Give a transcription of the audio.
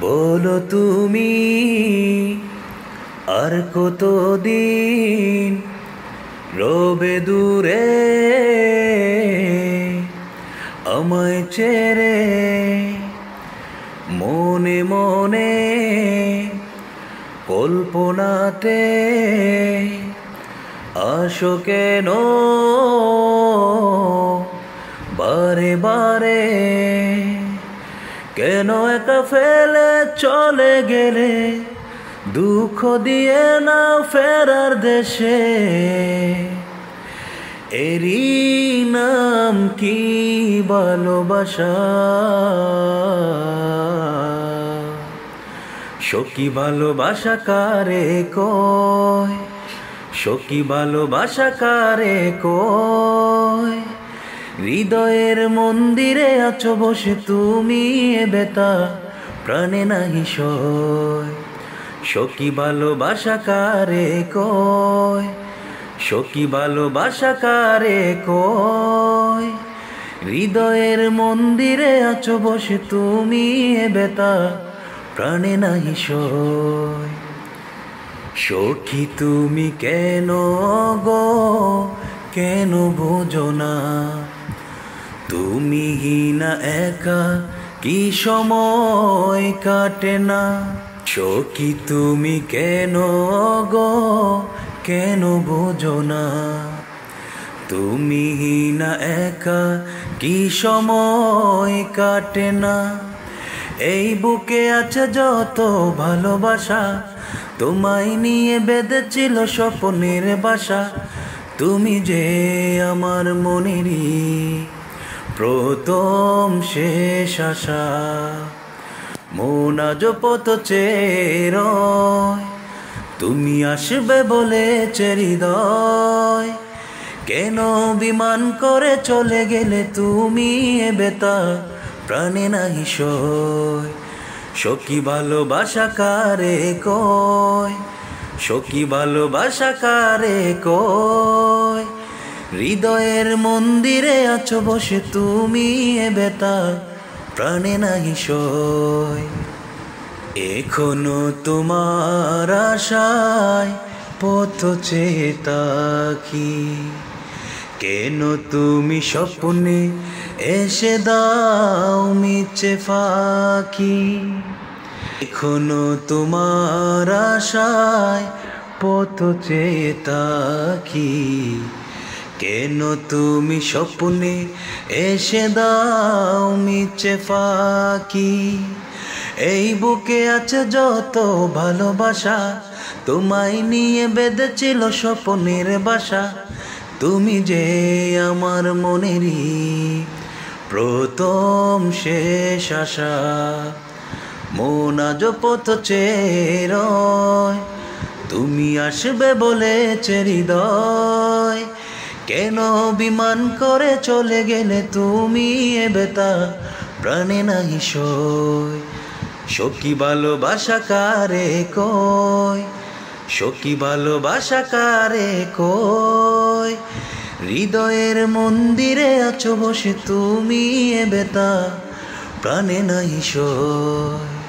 বলো তুমি আর কতদিন রবে দূরে আমায় ছেড়ে, মনে মনে কল্পনাতে আসো কেন বারে বারে, কেন একা ফেলে চলে গেলে দুঃখ দিয়ে না ফেরার দেশে। এরই নাম কি ভালোবাসা, সখী ভালোবাসা কারে কয়, সখী ভালোবাসা কারে কয়। হৃদয়ের মন্দিরে আছো বসে তুমি, এ বেতা প্রাণে নাহি সয়। সখী ভালোবাসা কারে কয়, সখী ভালোবাসা কারে কয়। হৃদয়ের মন্দিরে আছো বসে তুমি, এ বেতা প্রাণে নাহি সয়। সখী তুমি কেন গো, কেন বোঝো না, তুমি না একা কি সময় কাটে না। সখী তুমি কেন গো, কেন বোঝো না, তুমি না একা কি সময় কাটে না। এই বুকে আছে যত ভালোবাসা, তোমায় নিয়ে বেঁধেছিল স্বপ্নের বাসা। তুমি যে আমার মনেরই প্রথম শেষ আশা। মন আজ পথ চেয়ে রয়, তুমি আসবে বলেছে হৃদয়। কেন বিমান করে চলে গেলে তুমি, এ বেতা প্রাণে নাহি সয়। সখী ভালোবাসা কারে কয়, সখী ভালোবাসা কারে কয়। হৃদয়ের মন্দিরে আছো বসে তুমি, এ বেতা প্রাণে নাহি সয়। এখনো তোমার আশায় পথ চেয়ে থাকি, কেন তুমি স্বপ্নে এসে দাও মিছে ফাঁকি। এখনো তোমার আশায় পথ চেয়ে থাকি, কেন তুমি স্বপ্নে এসে দাও মিছে ফাঁকি। এই বুকে আছে যত ভালোবাসা, তোমায় নিয়ে বেঁধেছিল স্বপ্নের বাসা। তুমি যে আমার মনেরই প্রথম শেষ আশা। মন আজ পথ চেয়ে রয়, তুমি আসবে বলেছে হৃদয়। কেন বিমান করে চলে গেলে তুমি, এ বেতা প্রাণে নাহি সয়। সখী ভালোবাসা কারে কয়, সখী ভালোবাসা কারে কয়। হৃদয়ের মন্দিরে আছো বসে তুমি, এ বেতা প্রাণে নাহি সয়।